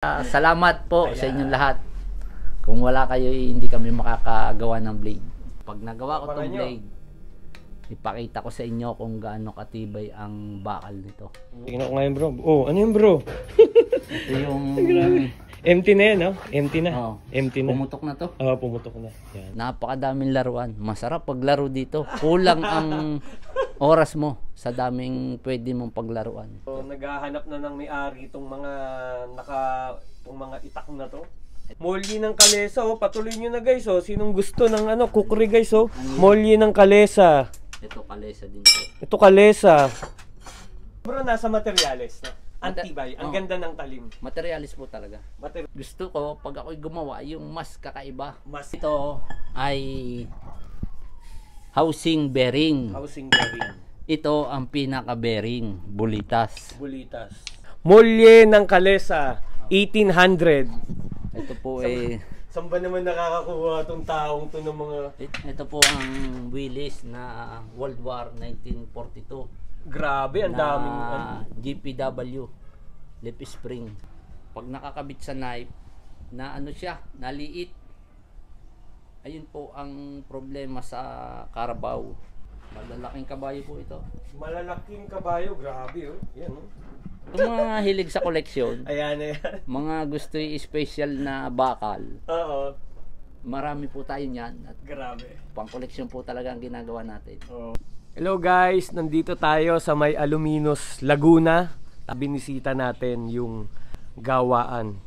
Salamat po sa inyong lahat. Kung wala kayo, hindi kami makakagawa ng blade. Pag nagawa ko itong blade, ipakita ko sa inyo kung gaano katibay ang bakal nito. Tingnan ko ngayon bro. Oh, ano yun bro? Ito yung... Empty na yan, no? Empty na. Oh, Empty na. pumutok na to. Oo, pumutok na. Yan. Napakadaming laruan. Masarap paglaro dito. Kulang ang oras mo sa daming pwede mong paglaruan. So, naghahanap na ng may-ari itong mga mga itak na to. Molye ng kalesa, oh. Patuloy nyo na guys, oh. Sinong gusto ng kukri guys, oh. Molye ng kalesa. Ito kalesa din po. Ito kalesa. Bro, nasa materyales na. Antibay, ang ganda ng talim. Materialis po talaga. Gusto ko, pag ako'y gumawa, yung mas kakaiba. Ito ay housing bearing. Housing bearing. Ito ang pinaka-bearing, bulitas. Bulitas. Molye ng kalesa, 1800. Ito po ay... Saan ba naman nakakakuha itong taong to ng mga... Ito po ang Willis na World War 1942. Grabe, ang daming... GPW, lip spring. Pag nakakabit sa knife, na siya, naliit. Ayun po ang problema sa Carabao. Malalaking kabayo po ito. Malalaking kabayo, grabe oh. Yan oh. Yung mga hilig sa koleksyon, ayan. mga gusto yung special na bakal. Oo. Marami po tayo niyan. At grabe. Pang koleksyon po talaga ang ginagawa natin. Oo. Hello guys, nandito tayo sa may Aluminos, Laguna. Binisita natin yung gawaan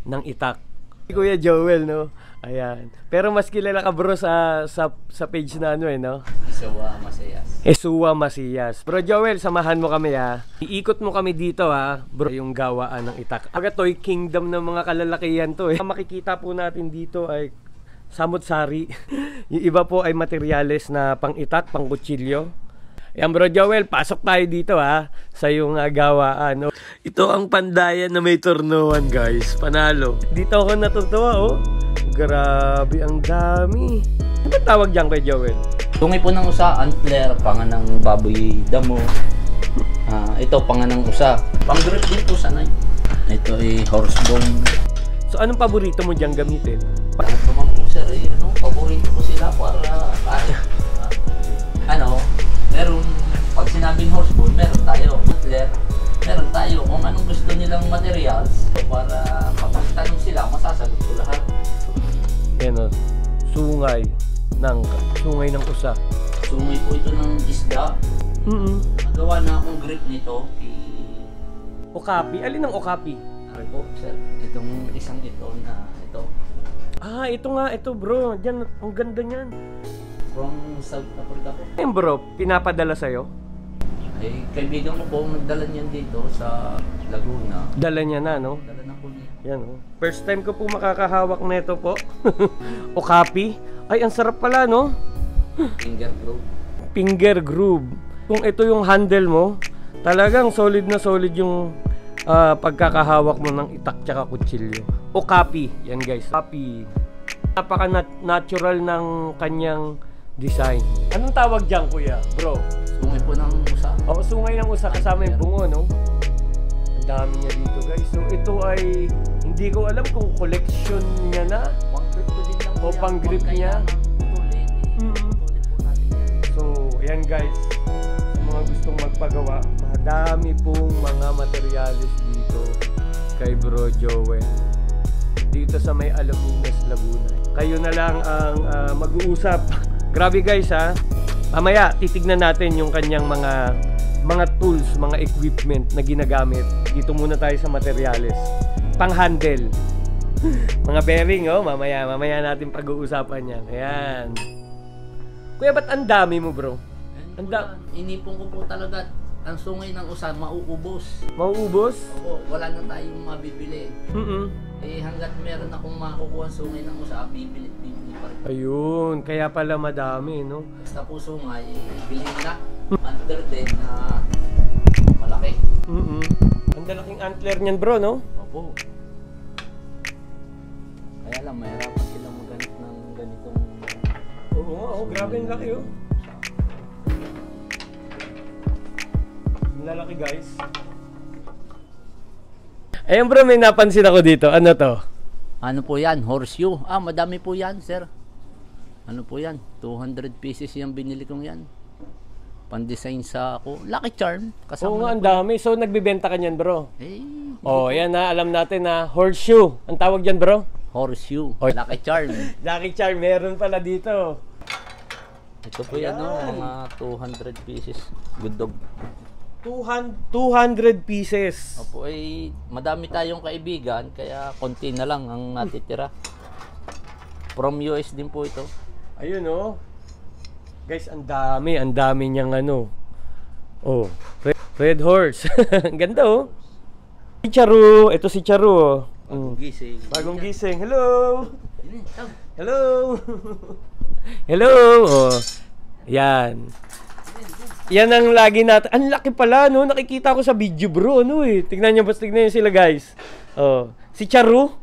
ng itak. Kuya Joel, no? Ayan. Pero mas kilala ka bro sa page na no? Esuwa Masiyas. Esuwa Masiyas. Bro Joel, samahan mo kami ha. Iikot mo kami dito ha, bro, yung gawaan ng itak. Aga toy kingdom ng mga kalalakihan to eh. Ang makikita po natin dito ay samut-sari. Yung iba po ay materyales na pang itak, pang kutsilyo. Ayan bro Joel, pasok tayo dito ha sa yung gawaan. No? Ito ang pandayan na may tornuhan guys, panalo. Dito ako natutuwa oh. Grabe, ang dami. Ano ba tawag dyan kay Joel? Tungay po ng usa, antler, panganang baboy damo. Ito panganang usa. Pang-grip din po sanay. Ito ay horse bone. So anong paborito mo dyan gamitin? Naman po sir, paborito ko sila para meron, pag sinabing horse bone, meron tayo antler, meron tayo kung anong gusto nilang materials. So, para pag magtanong sila, masasagot ko lahat. Yan o, sungay ng usa. Sungay po ito ng isda. Nagawa na akong grip nito. Okapi? Alin ang okapi? Ano po sir, itong isang ito na ito. Ito nga, ito bro. Diyan, ang ganda niyan. From South Africa po. Ayun bro, pinapadala sa'yo? Ay, kaibigan ko po nagdala niyan dito sa Laguna. Dala niya na, no? Dala na po niya. Yan oh. First time ko po makakahawak nito po. Okapi. Ay, ang sarap pala, no? Finger groove. Finger groove. Kung ito yung handle mo, talagang solid na solid yung pagkakahawak mo ng itak tsaka kutsilyo. Okapi. Yan guys. Okapi. Napaka-natural ng kanyang design. Anong tawag dyan, kuya? Bro? Sungay po ng usa. Oo, sungay ng usa kasama yung bungo, no? Ang dami niya dito, guys. So, ito ay, hindi ko alam kung collection niya na. Pang-grip ko din lang. O pang-grip niya. So, ayan guys. Sa mga gustong magpagawa, madami pong mga materialis dito kay Bro Joel. Dito sa may Aluminos, Laguna. Kayo na lang ang mag-uusap. Grabe guys ha. Mamaya titignan natin yung kanyang mga tools, mga equipment na ginagamit. Dito muna tayo sa materials. Pang-handle. Mga bearing oh, mamaya natin pag-uusapan yan. Ayan. Kuya, ba't ang dami mo bro? Inipon ko po talaga. Ang sungay ng usa, mauubos. Mauubos? Oo, wala na tayong mabibili. Hanggat meron akong makukuha sungay ng usa, bibili pa rin. Ayun, kaya pala madami, no? Basta po sungay, bilhin na. Antler din na malaki. Ang dalaking antler niyan bro, no? Opo. Kaya lang, mahirapan silang maganap ng ganitong... Oo, grabe ang laki oh. Ang lalaki guys. Ayun bro, may napansin ako dito. Ano to? Ano po yan? Horseshoe. Madami po yan, sir. Ano po yan? 200 pieces yung binili kong yan. Pan-design sa ako. Lucky Charm. Oo nga, na ang po yan. dami. So, nagbibenta ka niyan bro. Oh, Yan na, alam natin na horseshoe. Ang tawag dyan bro? horseshoe. Oy. Lucky Charm. Lucky Charm, meron pala dito. Ito po yan, mga 200 pieces. Good dog. 200 pieces. Opo, madami tayong kaibigan, kaya konti na lang ang natitira. From US din po ito. Ayun oh. Guys, ang dami niyang ano. Oh, red horse. Ang ganda oh. Si Charu, ito si Charu oh. Gising. Bagong gising. Hello. Yun, tawag. Hello. Hello. Oh. Yan. Yan ang lagi natin. Ang laki pala no. Nakikita ko sa video bro. Ano eh. Tignan niyo sila guys. Oh. Si Charu.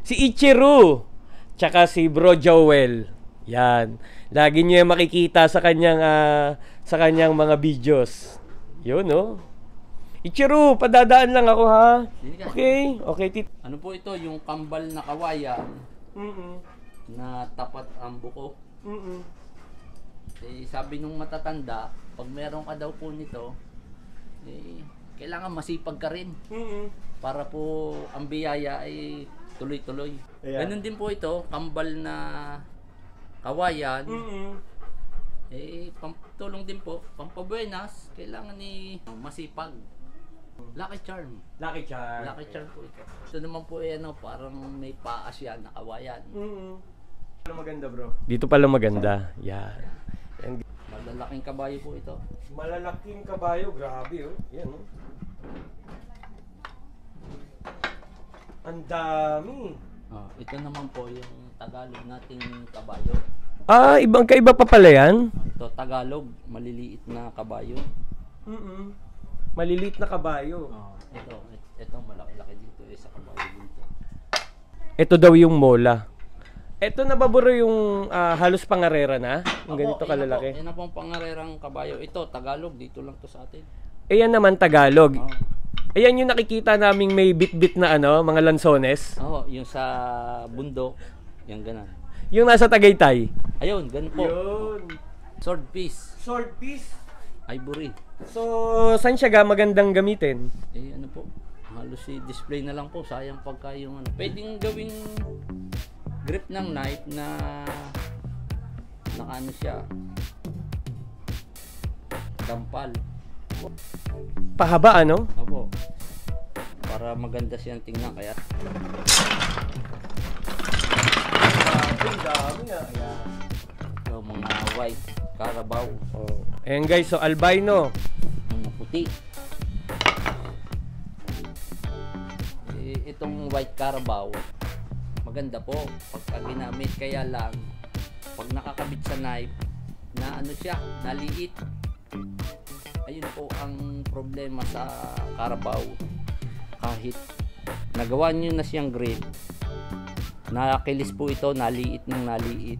Si Ichiru. Tsaka si Bro Joel. Yan. Lagi niyo yung makikita sa kanyang mga videos. Yun no. Ichiru, padadaan lang ako ha. Okay. Okay. Ano po ito? Yung kambal na kawayan Mm-mm. na tapat ang buko. Mm-mm. Sabi nung matatanda, pag meron ka daw po nito, kailangan masipag ka rin. Mm-mm. Para po ang biyaya ay tuloy-tuloy. Ayan. Ganun din po ito, kambal na kawayan. Mm-mm. Tulong din po, pampabuenas, kailangan masipag. Lucky Charm. Lucky Charm. Lucky Charm po ito. Ito naman po parang may paas yan na kawayan. Mm-mm. Ano maganda bro? Dito pala maganda. Yan. Malalaking kabayo po ito. Malalaking kabayo, grabe oh. Yan oh. Ang dami. Ito naman po yung Tagalog nating kabayo. Ibang kaiba pa pala yan? Ito Tagalog, maliliit na kabayo. Mm-mm. Maliliit na kabayo. Ito malaki-laki dito sa kabayo dito. Ito daw yung mola. Ito nababuro yung halos pangarera na. Yung ganito kalalaki. Yan na po ang pangarerang kabayo. Ito Tagalog, dito lang to sa atin. Ayan naman Tagalog. Ayan yung nakikita naming may bit-bit na mga lansones. Yung sa bundok, yung ganun. Yung nasa Tagaytay. Ayun, ganun po. Yun. Sword piece, Sword piece. ivory. So, saan siya magandang gamitin? Ano po, halos display na lang po. Sayang pagka yung pwedeng gawing grip ng knife na nakaano siya, dampal. Pahaba ano? Opo. Para maganda siyang tingnan kaya. Dami nga. So, mga white Carabao. Ayan guys, so albino. Mga puti. Itong white Carabao, maganda po pagka ginamit, kaya lang pag nakakabit sa knife na siya, naliit. Ayun po ang problema sa Carabao. Kahit nagawa nyo na siyang grip, nakakilis po ito, naliit ng naliit.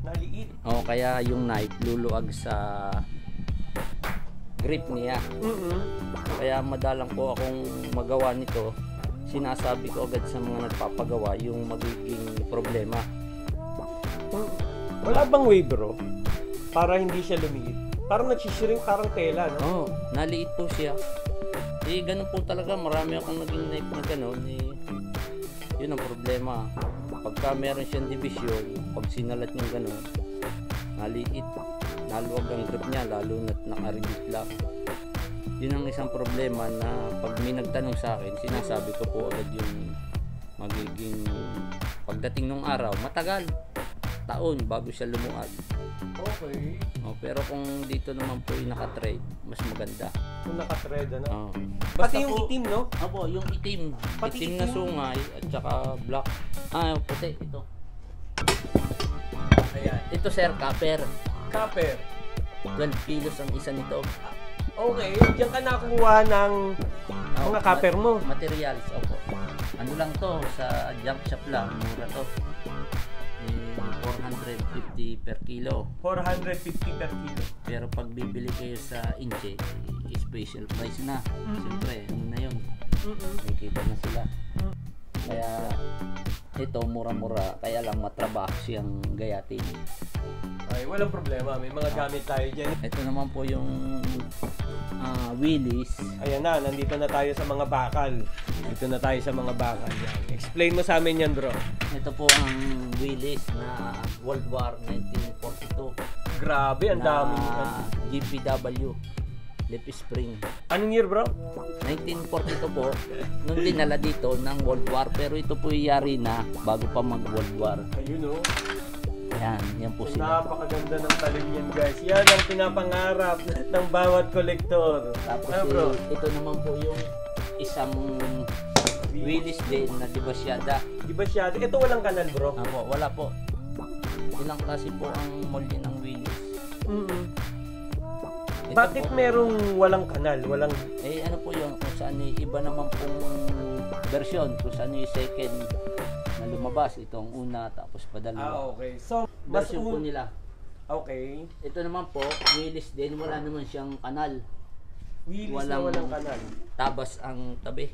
Kaya yung knife luluag sa grip niya. Kaya madalang po akong magawa nito. Sinasabi ko agad sa mga nagpapagawa yung magiging problema. Wala bang way bro? Para hindi siya lumiit. Parang nagsishrink, parang tela, no? Naliit po siya. Ganun po talaga. Marami akong naging knife na ganun. Yun ang problema. Pagka meron siyang division, pag sinalat niya ganun, naliit. Naluwag ang grip niya, lalo na't nakarigit lang. Yun ang isang problema na pag may nagtanong sa akin, sinasabi ko po agad yung magiging pagdating ng araw, matagal. Taon bago siya lumuad. Okay. Pero kung dito naman po yung naka-trade, mas maganda. Kung naka-thread, ano? Basta Pati yung po, itim, no? Opo, yung itim. Pati itim na itim. sungay at saka black. Puti. Ito. Ayan. Ito sir, copper. Copper. 12 kilos ang isa nito. Okay, diyan ka nakuha ng mga copper mo. Materials, opo. Ano lang to, sa junk shop lang, mura to. 450 per kilo. 450 per kilo. Pero pag bibili kayo sa inche, special price na. Siyempre, ano na yun? May kita na sila. Kaya ito mura-mura, kaya lang matrabaho siyang gayatin. Ay, walang problema. May mga gamit tayo dyan. Ito naman po yung wheelies. Ayan na, nandito na tayo sa mga bakal. Dito na tayo sa mga bakal. Yan. Explain mo sa amin yan, bro. Ito po ang wheelies na World War 1942. Grabe, ang dami. GPW lip spring. Anong year, bro? 1942 po, nung dinala dito ng World War, pero ito po yari na bago pa mag World War. Ayun, oh. Yan po sila. Napakaganda ng talim yan, guys. Yan ang pinapangarap ng bawat kolektor. Tapos bro? ito naman po yung isang wheelies din na dibasyada. Di ba siya? Ito walang kanal, bro. Wala po. Ilang klase po ang molde ng wheelies. Ito Bakit po, merong walang kanal? Walang... ano po yun, kung saan iba naman pong version, kung saan yung second na lumabas, itong una, tapos padalawa. okay. So, mas Version po nila. Okay. Ito naman po, wheelies din, wala naman siyang kanal. Wheelies na walang kanal. Tabas ang tabi.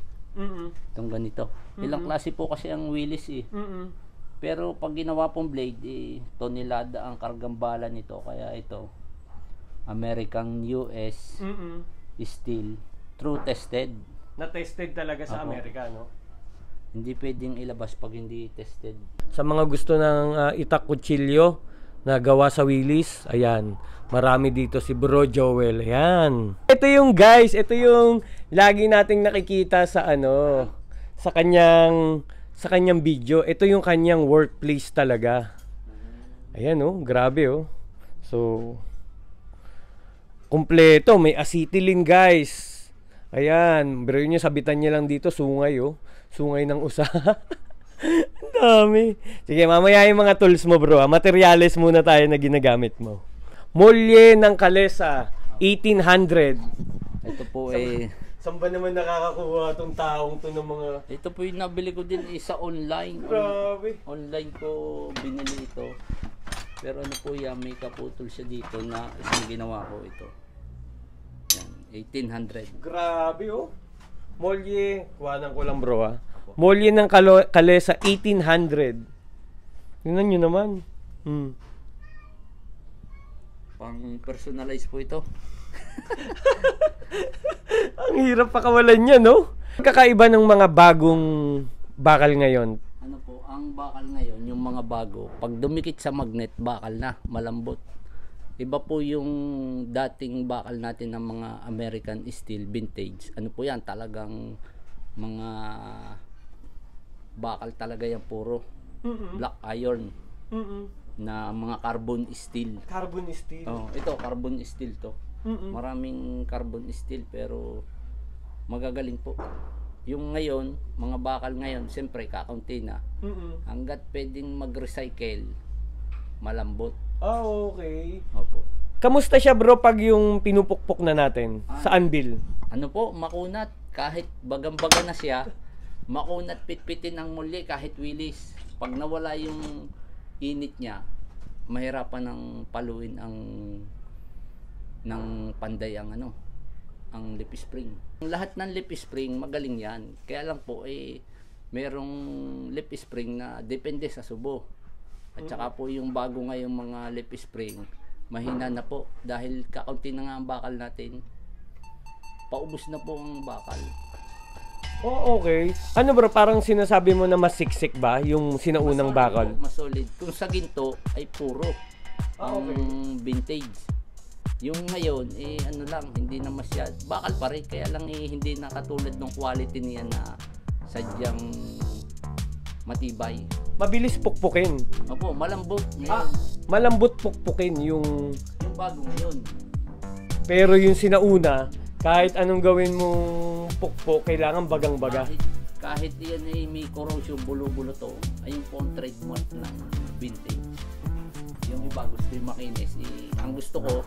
Itong ganito. Ilang klase po kasi ang wheelies eh. Pero pag ginawa pong blade, tonelada ang kargang bala nito. Kaya ito, American US steel, true tested. Na-tested talaga sa Apo. Amerika, no? Hindi pwedeng ilabas pag hindi tested. Sa mga gusto ng itak kutsilyo na gawa sa wheelies, ayan, marami dito si Bro Joel. Ayan. Ito yung guys, ito yung lagi nating nakikita sa sa kanyang video. Ito yung kanyang workplace talaga. Ayan, oh, grabe, oh. So, kumpleto, may acetylene, guys. Ayan, bro niyo, sabitan niya lang dito, sungay, oh. Sungay ng usa. Ang dami. Sige, mamaya yung mga tools mo, bro. Materyales muna tayo na ginagamit mo. Molye ng Kalesa, 1800. Ito po Saan ba naman nakakakuha tong taong to ng mga... ito po yung nabili ko din sa online. Grabe. Online ko binili ito. Pero ano po yan, may kaputol siya dito na isang ginawa ko ito. Yan, 1800. Grabe, oh. Molye, kuhanan ko lang, bro, ah. Molye ng Kalesa, 1800. Tingnan nyo naman. Pang personalize po ito. Ang hirap pakawalan niya, no? Kakaiba ng mga bagong bakal ngayon. Ano po, ang bakal ngayon, yung mga bago, pag dumikit sa magnet, bakal na, malambot. Iba po yung dating bakal natin ng mga American steel vintage. Ano po yan, talagang mga bakal talaga yan, puro black iron na mga carbon steel. Carbon steel. Oh, ito carbon steel to. Maraming carbon steel pero magagaling po. Yung ngayon, mga bakal ngayon, siyempre kakaunti na. Hanggat pwedeng mag-recycle, malambot. Oh, okay. Opo. Kamusta siya, bro, pag yung pinupukpok na natin sa anvil? Ano po, makunat. Kahit bagang-baga na siya, makunat pitpitin ang muli kahit wheelies. Pag nawala yung init niya, mahirapan ng paluin ng panday ang ang lip spring. Lahat ng lip spring magaling yan. Kaya lang po merong lip spring na depende sa subo. At saka po yung bago ngayong mga lip spring, mahina na po dahil kakaunti na nga ang bakal natin. Paubos na po ang bakal. Oh, okay. Ano, bro, parang sinasabi mo na mas siksik ba yung sinaunang bakal? Mas solid. Kung sa ginto ay puro ang vintage. Yung ngayon, ano lang, hindi na masyad. Bakal pa rin, kaya lang hindi na katulad ng quality niya na sadyang matibay. Mabilis pukpukin. Opo, malambot ngayon. Malambot pukpukin yung bago ngayon. Pero yung sinauna, kahit anong gawin mong pukpok, kailangan bagang-baga. Kahit yan may corrosion, bulo-bulo to, ayun po ang trademark ng vintage. Yung iba gusto yung makinis. Ang gusto ko,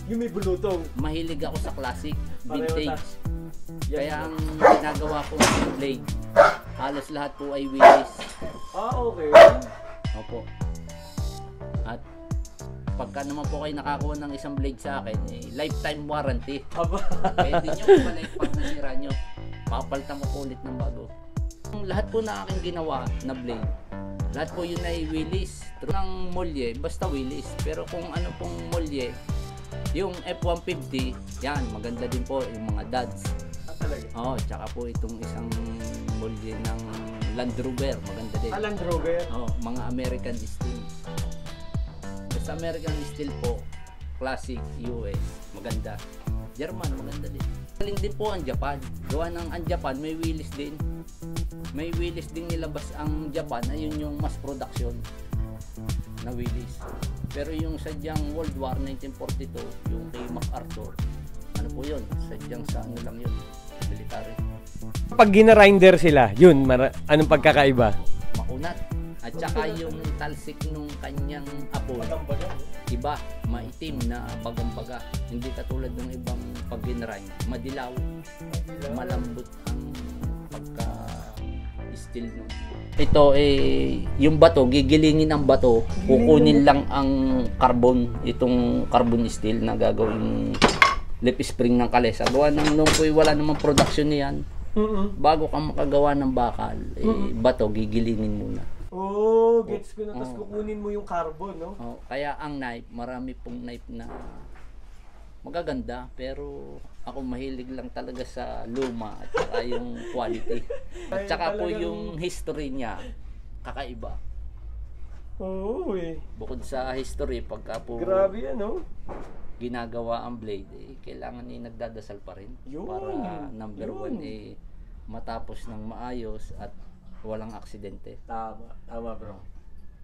yung may bulutong. Mahilig ako sa classic, vintage. Kaya Yan. ang ginagawa ko ng blade, halos lahat po ay wheelies. Okay. Opo. At pagka naman po kayo nakakuha ng isang blade sa akin, lifetime warranty. Pwede nyo bumalik pag nasira nyo. Papalitan mo po ulit ng bago. yung lahat po na aking ginawa na blade, lahat po yun ay Willis. True ng molye, basta Willis. Pero kung ano pong molye, yung F-150, yan, maganda din po yung mga dads. Talaga. Oh, tsaka po itong isang molye ng Land Rover, maganda din. Land Rover. Oh, mga American steel. Basta American steel po, classic US, maganda. German, maganda din. Galing din po ang Japan. Gawa ng ang Japan, may Willis din. May Willis din nilabas ang Japan, ayun yung mass production na Willis. Pero yung sadyang World War 1942, yung kay MacArthur, ano po yun? Sadyang sa ano lang yun, military. Pag ginarinder sila, yun, anong pagkakaiba? Makunat. At saka yung talsik nung kanyang apo, iba, maitim na bagang-baga. Hindi katulad ng ibang pag ginarind, madilaw, malambot ang pagka-steel nun. Ito yung bato, gigilingin ang bato, kukunin lang ang carbon, itong carbon steel na gagawin lip spring ng kalesa. Gawa ng nung wala namang production niyan. Bago ka makagawa ng bakal, bato, gigilingin muna. Oh, gets ko na. Tapos kukunin mo yung carbon, no? Oh, kaya ang knife, marami pong knife na magaganda, pero ako mahilig lang talaga sa luma at saka yung quality. At saka po yung history niya, kakaiba. Oo, Bukod sa history, pagka po grabe yan, no? ginagawa ang blade, kailangan nagdadasal pa rin. Yun, para number yun. 1 matapos ng maayos at walang aksidente. Tama bro.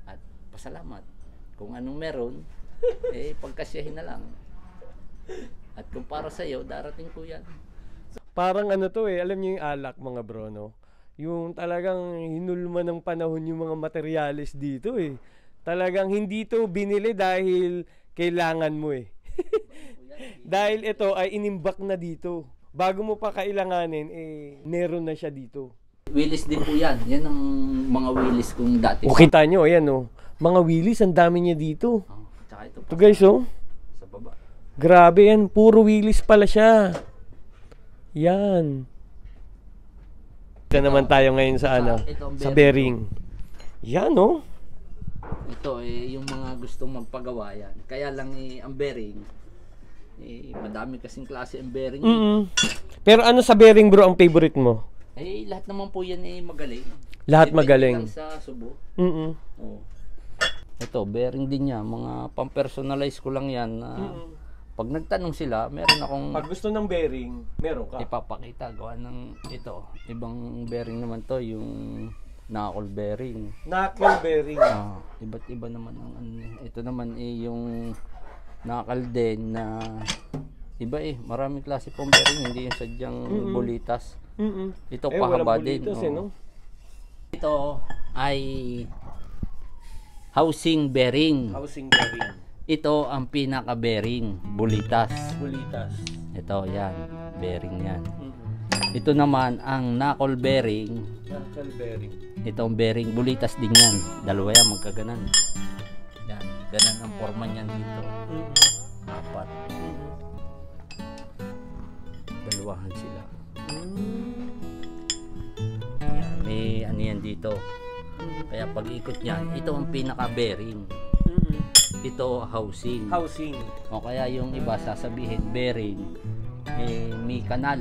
At pasalamat. Kung anong meron, pagkasyahin na lang. At kung para sa iyo, darating po yan. Parang ano to alam niyo yung alak mga bro, no? Yung talagang hinulma ng panahon yung mga materyales dito Talagang hindi to binili dahil kailangan mo Dahil ito ay inimbak na dito. Bago mo pa kailanganin, meron na siya dito. Willis din po yan. Yan ang mga Willis kong dati. O kita nyo, ayan mga Willis, ang dami niya dito. Tsaka ito Ito guys, sa baba. grabe yan. Puro Willis pala siya. Yan. Ito naman tayo ngayon sa sa bearing. Yan, Ito yung mga gustong magpagawa yan. Kaya lang ang bearing, madami kasing klase ang bearing. Pero ano sa bearing bro ang favorite mo? Lahat naman po yan magaling. Lahat Depende magaling. lang sa subo. Oh. Ito, bearing din niya. Mga pang-personalize ko lang yan. Pag nagtanong sila, meron akong Pag gusto ng bearing, meron ka. ipapakita. Gawa ng ito. Ibang bearing naman to, yung knuckle bearing. Knuckle bearing. Iba't iba naman ang ito naman yung knuckle din na iba maraming klase pong bearing, hindi yung sadyang bulitas. Ito pahaba din. No? Ito ay housing bearing. Housing bearing. Ito ang pinaka bearing, bulitas. Bulitas. Ito yan, bearing yan. Ito naman ang knuckle bearing. Knuckle bearing. Ito ang bearing, bulitas din yan. Dalawa yan, magkaganan. Yan, ganan ang forma niyan dito. 4. Dalawahan sila. Yan, may ano yan dito. Kaya pag ikot niyan, ito ang pinaka bearing. Ito housing. Housing. O kaya yung iba sasabihin bearing, may kanal.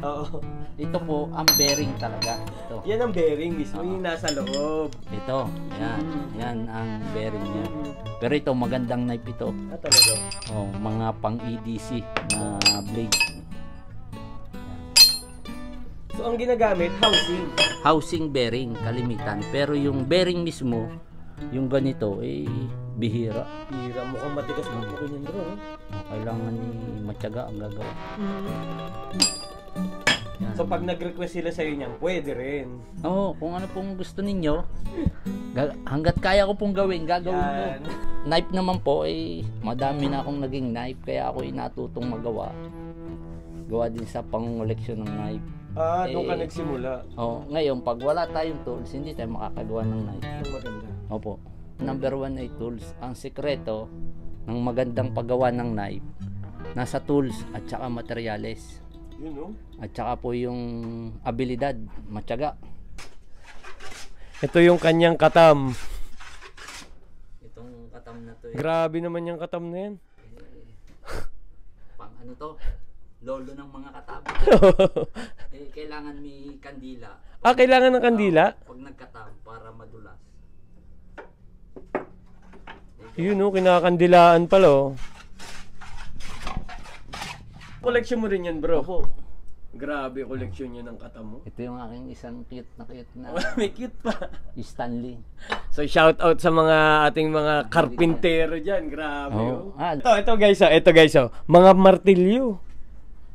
Oo. Ito po ang bearing talaga. Ito. Yan ang bearing mismo, yung nasa loob. Ito, yan. Yan ang bearing niya. Pero ito, magandang knife ito. Talaga? Mga pang EDC na blade. So, ang ginagamit, housing. Housing bearing, kalimitan. Pero yung bearing mismo, yung ganito, bihira. Hira, mukhang matigas mo po yun bro. Kailangan matyaga ang gagawin. Yan. So, pag nag-request sila sa'yo niyan, pwede rin. Kung ano pong gusto ninyo, hanggat kaya ko pong gawin, gagawin ko. Knife naman po, madami na akong naging knife, kaya ako natutong magawa. Gawa din sa pangungoleksyon ng knife. Doon ka nagsimula. Ngayon, pag wala tayong tools, hindi tayo makakagawa ng knife. Maganda. Opo. Number 1 ay tools. Ang sikreto ng magandang paggawa ng knife, nasa tools at saka materyales. Yun, At saka po yung abilidad, matyaga. Ito yung kanyang katam. Itong katam na to Grabe naman yung katam na yan. pang ano to? Lolo ng mga katab. Kailangan may kandila. Kailangan ng kandila? Pag nagkatab para madulas. Yun kinakandilaan pala Collection mo rin yan, bro. Opo. Grabe, collection niya ng katam mo. Ito yung aking isang cute na May cute pa. Stanley. So shout out sa mga ating mga karpintero diyan. Grabe. Oh. Ito guys, mga martilyo.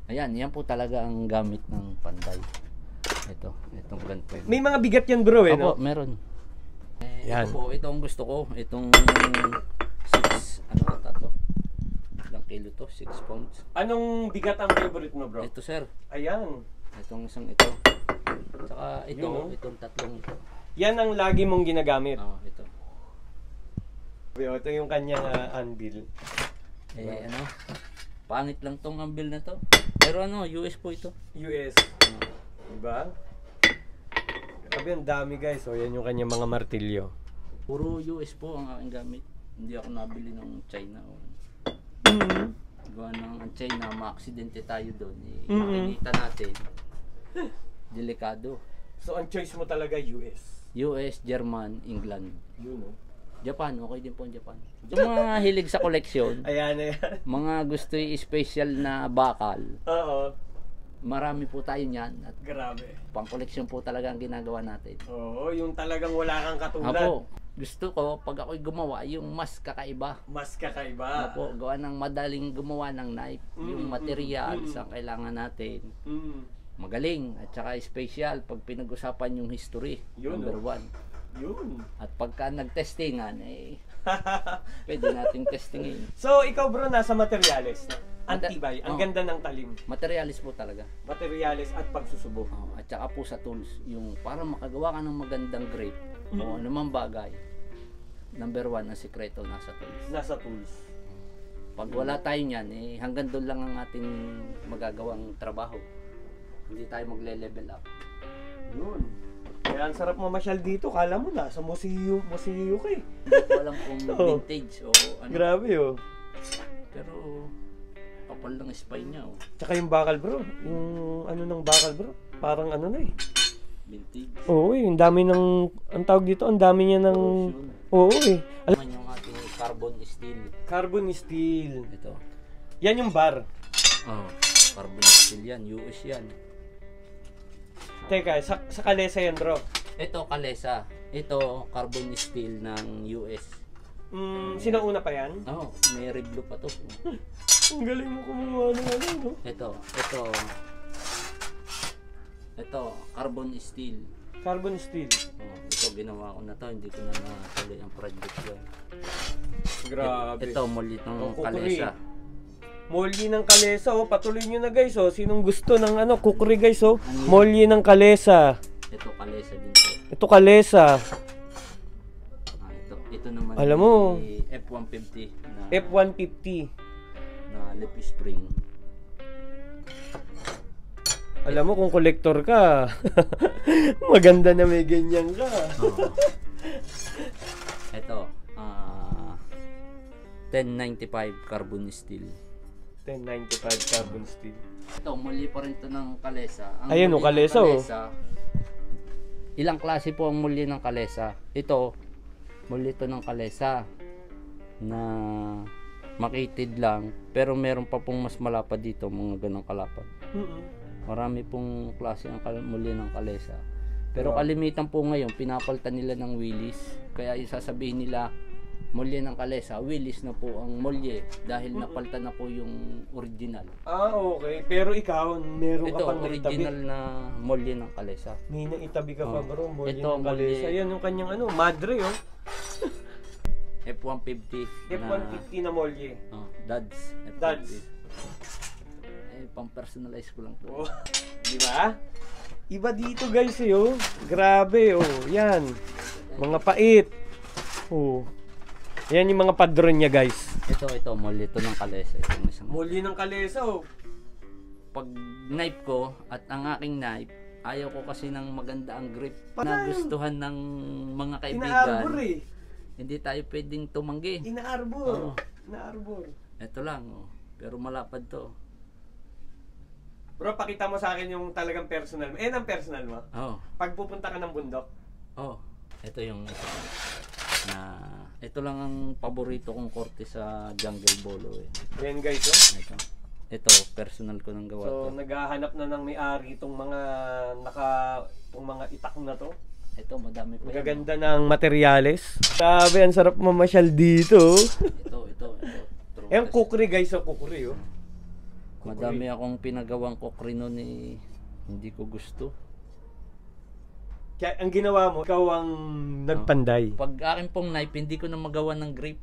Ayan, yan po talaga ang gamit ng panday. Itong ganito. May mga bigat yan, bro, Opo, no? meron. Yan. Ito po, ito ang gusto ko. Itong 6, ano ata to? Ilang kilo to? 6 pounds. Anong bigat ang favorite mo, bro? Ito, sir. Ayan. Itong isang ito. Saka ito, Yun, itong tatlong ito. Yan ang lagi mong ginagamit. Ito. Ito yung kanyang anvil. Ano? Pangit lang tong anvil na to. Pero US po ito. US. Diba? Grabe, ang dami guys. So, yan yung kanyang mga martilyo. Puro US po ang aking gamit. Hindi ako nabili ng China. Gawa ng China, maaksidente tayo doon. Makikita natin. Delikado. So, ang choice mo talaga US. US, German, England. Yun, Japan, okay din po ang Japan. Yung mga hilig sa koleksyon, ayan. mga gusto yung special na bakal, Oo. marami po tayo niyan. At Grabe. pang koleksyon po talaga ang ginagawa natin. Oo, yung talagang wala kang katulad. Apo, gusto ko pag ako'y gumawa, yung mas kakaiba. Mas kakaiba. Apo, gawa ng madaling gumawa ng knife. Yung material sa kailangan natin. Magaling at saka special pag pinag-usapan yung history. Yun, Number 1. Yun. At pagka nag-testingan, pwede nating testingin. So, ikaw bro, nasa materials. Antibay. Ang Oo. ganda ng talim. Materialis po talaga. Materials at pagsusubo. At saka po sa tools, yung para makagawa ka ng magandang grade o anumang bagay, number 1 ang sikreto nasa tools. Nasa tools. Pag wala tayo niyan, hanggang doon lang ang ating magagawang trabaho. Hindi tayo magle-level up. Yun. Kaya ang sarap mamasyal dito. Kala mo nasa museo ka eh. Hindi ko alam kung vintage o ano. Grabe Pero kapal lang spine niya. Tsaka yung bakal bro. Yung ano ng bakal bro. Parang ano na eh. Vintage. Oo yung dami ng, ang tawag dito, ang dami niya ng, oo Alam yung ating carbon steel. Carbon steel. Ito. Yan yung bar. Carbon steel yan. US yan. Teka, sa kalesa yan bro. Ito kalesa. Ito carbon steel ng US. Sinauna pa yan? May review pa to. Ang galing mo kumuha ng ano, no? Ito, carbon steel. Carbon steel. Ito ginawa ko na to, hindi ko na natuloy ang project yun. Grabe. Ito, muli ng kukuri. kalesa. Molye ng kalesa, patuloy nyo na guys, Sinong gusto ng kukuri guys, Molye ng kalesa. Ito, kalesa din to. Ito kalesa. Ito naman, alam mo, F-150 na F-150 na lip spring. Alam mo kung collector ka, maganda na may ganyan ka. Ito, 1095 carbon steel. 1095 carbon steel. Ito, muli pa rin to ng kalesa. Ayan muli ng kalesa Ilang klase po ang muli ng kalesa. Ito, muli to ng kalesa na makitid lang, pero meron pa pong mas malapad dito, mga ganong kalapad. Marami pong klase ang muli ng kalesa. Pero kalimitan po ngayon, pinapalitan nila ng Willis. Kaya yung sasabihin nila, molye ng kalesa, Willis na po ang molye dahil napalitan na po yung original. Okay. Pero ikaw, meron Ito, ka pang original naitabi. na molye ng kalesa. May naitabi ka pa bro, molye Ito, ng kalesa. Yan yung kanyang madre F-150 F-150 na molye. Dads. F-150. Dads. Pang-personalize ko lang to. Di ba? Iba dito guys Grabe yan. Mga pait. Yan yung mga padron niya guys. Ito, molye to ng kalesa. Molye ng kalesa Pag knife ko at ang aking knife, Ayaw ko kasi ng maganda ang grip Patay. na gustuhan ng mga kaibigan. Inaarbor eh. Hindi tayo pwedeng tumanggi. Inaarbor. Oo. Inaarbor. Ito lang, oh. Pero malapad to. Bro, pakita mo sa akin yung talagang personal mo. Ang personal mo. Oh. Pag pupunta ka ng bundok. Oh. Ito yung na ito lang ang paborito kong korte sa jungle bolo eh. Ayan guys, oh. Ito personal ko nang gawa So, to. naghahanap na ng may-ari itong mga itong mga itak na to. Ito madami pa. Ang gaganda ng materyales. Sabi, ang sarap mamasyal dito. Ito. True Ang test. kukri guys, oh, kukri oh. Madami akong pinagawang kokri noon eh. Hindi ko gusto. Kaya ang ginawa mo, ikaw ang nagpanday. Pag akin pong knife, hindi ko na magawa ng grip.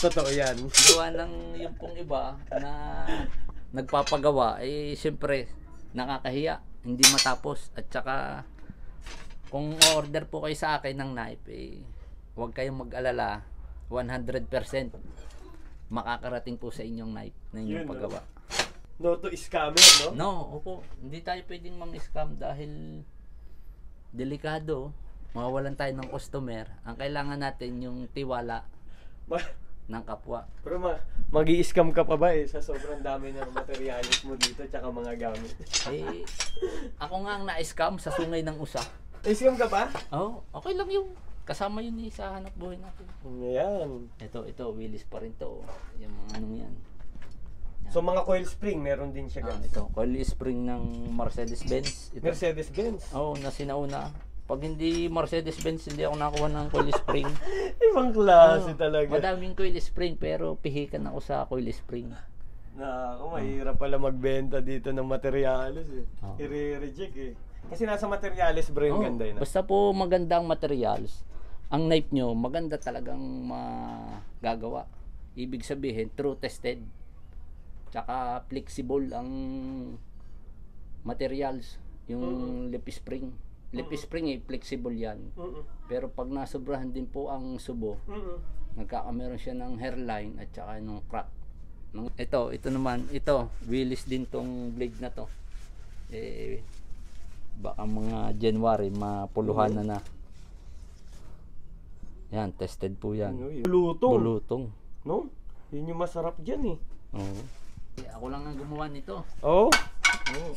Totoo yan. Gawa ng yung pong iba na nagpapagawa, eh siyempre nakakahiya, hindi matapos. At saka kung order po kayo sa akin ng knife, eh huwag kayong mag-alala, 100% makakarating po sa inyong knife na inyong Yun, paggawa. No to scammer, no? No, opo, hindi tayo pwedeng mang-scam dahil delikado, mawawalan tayo ng customer. Ang kailangan natin yung tiwala ng kapwa. Pero mag-i-scam ka pa ba eh sa sobrang dami ng materialis mo dito tsaka mga gamit? Eh, ako nga ang na-scam sa sungay ng usa. Scam ka pa? Oh, okay lang yung kasama yun eh, sa hanap buhay natin. Ayan. Ito, Willis pa rin to. Yung mga anong yan. So mga coil spring, meron din siya guys. Ito, coil spring ng Mercedes-Benz. Ito. Mercedes-Benz. Oh, na sinauna. Pag hindi Mercedes-Benz, hindi ako nakuha ng coil spring. Ibang klase talaga. Madaming coil spring pero pihikan ako sa coil spring. Mahirap pala magbenta dito ng materialis eh. Oh. I-reject eh. Kasi nasa materialis bro yung Oh, ganda yun. basta po magandang materials. Ang knife nyo, maganda talagang magagawa. Ibig sabihin, true tested. Tsaka flexible ang materials. Yung lip spring. Lip spring eh, flexible yan. Pero pag nasobrahan din po ang subo, nagkakameron siya ng hairline at saka ng crack. Ito naman, Willis din tong blade na to. Eh, baka mga January, mapuluhan na. Yan, tested po yan. Bulutong. No? Yun yung masarap dyan eh. Oo. Ako lang ang gumawa nito. Oh?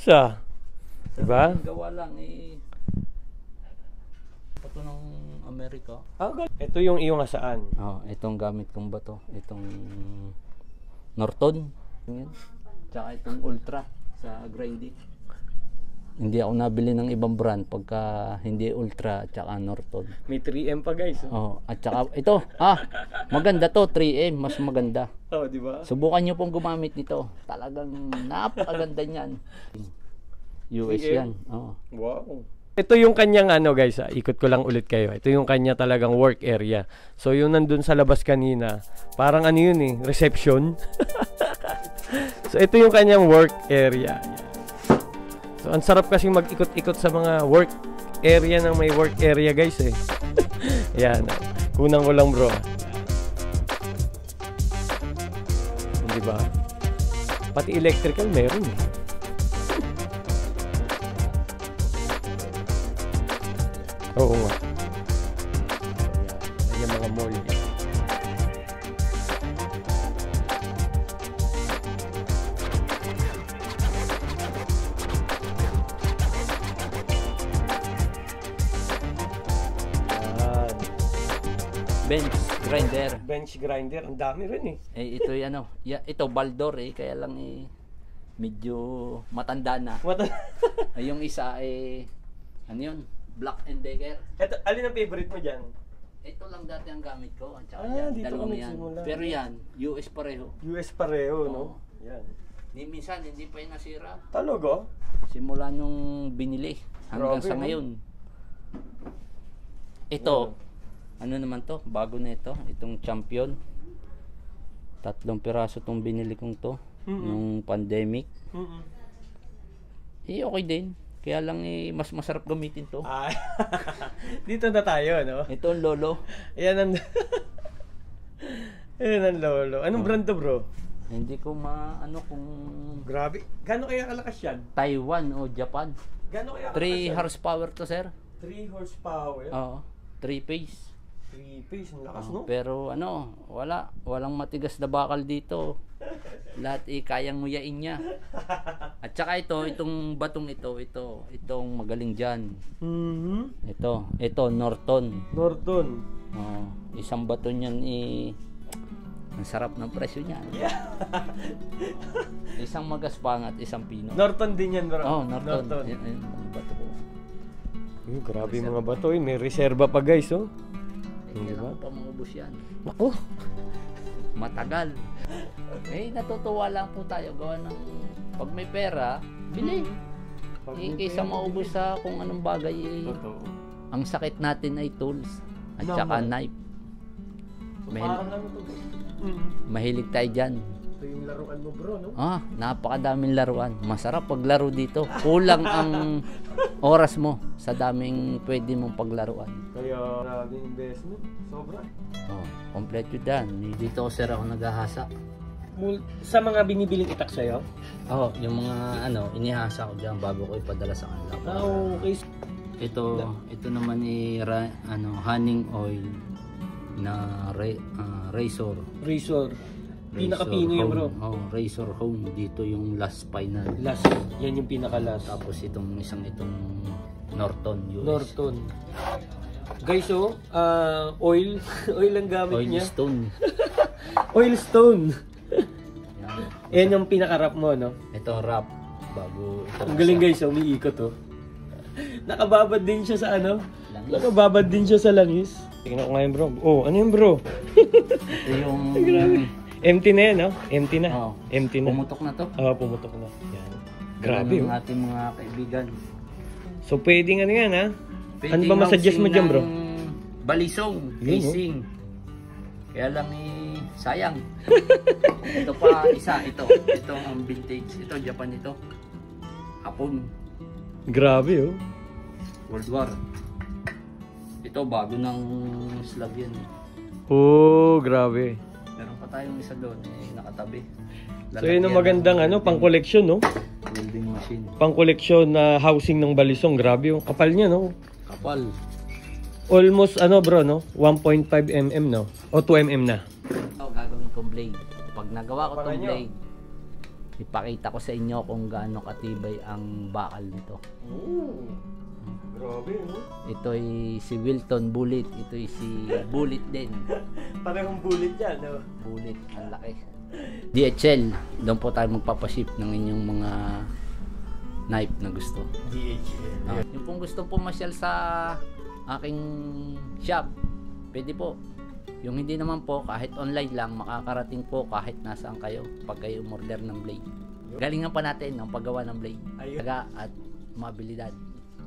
Siya. Diba? Gawa lang eh. Ito ng Amerika. Ito yung iyong asaan. Oh, itong gamit kong bato. Itong Norton. Yan. Tsaka itong Ultra sa grinding. Hindi ako nabili ng ibang brand pagka hindi Ultra at saka Norton. May 3M pa guys. Oh, at saka ito, maganda to, 3M, mas maganda. Oh, di ba? Subukan niyo pong gumamit nito. Talagang napakaganda niyan. US 3M? yan. Oh. Wow. Ito yung kanyang guys, ikot ko lang ulit kayo. Ito yung kanya talagang work area. So yung nandun sa labas kanina, parang yun eh, reception. So ito yung kanyang work area. So ang sarap kasing mag-ikot-ikot sa mga work area ng may work area guys eh. Yan. Kunang ko lang bro. Di ba? Pati electrical meron eh. Oo nga. Ayan mga mall. Bench grinder. Bench grinder, ang dami rin eh. Eh ito ito Baldor eh, kaya lang eh medyo matanda na. Ay, yung isa eh yun? Black and Decker. Ito, alin ang favorite mo dyan? Ito lang dati ang gamit ko. At saka Dito dalawang ka yan. nagsimula. Pero yan, US pareho. US pareho, no? Oo. Yan. Minsan hindi pa yung nasira. Talaga? Simula nung binili hanggang Grabe, sa no? ngayon. Ito, ano naman to? Bago na ito. Itong Champion. 3 piraso tong binili kong to. Nung pandemic. Eh okay din. Kaya lang eh, mas masarap gamitin to. Dito na tayo, no? Ito ang Lolo. Ayan ang... Ayan ang lolo. Anong brand to bro? Hindi ko maano kung Grabe. Gano'n kaya kalakas yan? Taiwan o Japan. Gano'n kaya 3 horsepower to, sir. 3 horsepower. Oo. 3 phase. 3 phase. Ang lakas, Oo, no? pero walang matigas na bakal dito. Lahat kayang nguyain niya. At saka itong batong itong magaling diyan. Mhm. Ito Norton. Norton. Oh, isang bato niyan ang sarap ng presyo niya. Yeah. Isang magaspang at isang pino. Norton din yan, bro. Oh, Norton. Ayun, bato ko. Grabe yung mga bato. May reserva pa, guys, oh. Kailangan pa maubos yan. Ako. Matagal. Natutuwa lang po tayo gawa ng pag may pera, bili. Kaysa maubos sa kung anong bagay. Totoo. Ang sakit natin ay tools at Naman. saka knife. Parang ano to, bro? Mahilig tayo dyan. Ito yung laruan mo, bro, no? Napakadaming laruan. Masarap paglaro dito. Kulang ang oras mo sa daming pwede mong paglaruan. Kaya maraming investment. Sobra. Kompleto dyan. Dito sir ako naghahasa. Sa mga binibiling itak sa'yo? Yung mga inihasa ko dyan bago ko ipadala sa kanila. Okay. Ito naman honey oil na razor. Razor. Pinaka-pino yun, bro. Razor home. Dito yung last final. Last. Yan yung pinaka-last. Tapos itong Norton US. Norton. Guys, oil. Oil ang gamit Oil niya. stone. Oil stone. Yan. Yan yung pinaka-wrap mo, no? Ito wrap. Bago ito. Ang galing, guys, umiikot, oh. Nakababad din siya sa Langis. Nakababad din siya sa langis. Tingnan ko ngayon, bro. Ano yun, bro? Ito yung... Empty na yan, no? Empty na. Empty na. Pumutok na to. Pumutok na. Yan. Grabe, Yan ang ating mga kaibigan. So, pwedeng yan, ha? Pwedeng Ano ba masuggest mo housing dyan, bro? ng Balisong, Yun, casing. Kaya lang sayang. Ito pa isa, ito ang vintage. Ito Japan ito. Hapon, Grabe, oh. World War. Ito bago ng slab yan. Grabe. Meron pa tayong isa doon, nakatabi. So, yun ang magandang, pang-collection, no? Welding machine. Pang-collection na housing ng Balisong. Grabe, yung kapal niya, no? Kapal. Almost, bro, no? 1.5 mm, no? O 2 mm na. Ito, gagawin kong blade. Pag nagawa ko Abangan tong nyo. blade, ipakita ko sa inyo kung gaano katibay ang bakal nito. Grabe, no? Ito ay si Wilton Bullet. Ito ay si Bullet din. Parehong bullet yan, no? Bullet, ang laki. DHL, doon po tayo magpapaship ng inyong mga knife na gusto. DHL. Yung pong gustong pumasyal sa aking shop, pwede po. Yung hindi naman po, kahit online lang, makakarating po kahit nasaan kayo pag kayo umorder ng blade. Galingan pa natin ang paggawa ng blade. Taga at mabilidad.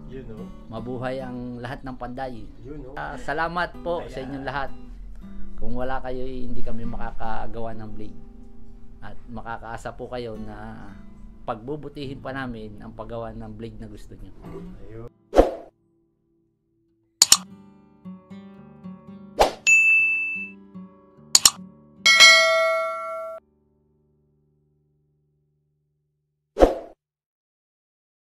Yun, no? Mabuhay ang lahat ng panday. Yun, no? Salamat po sa inyong lahat. Kung wala kayo, hindi kami makakagawa ng blade. At makakaasa po kayo na pagbubutihin pa namin ang paggawa ng blade na gusto nyo. Ayun.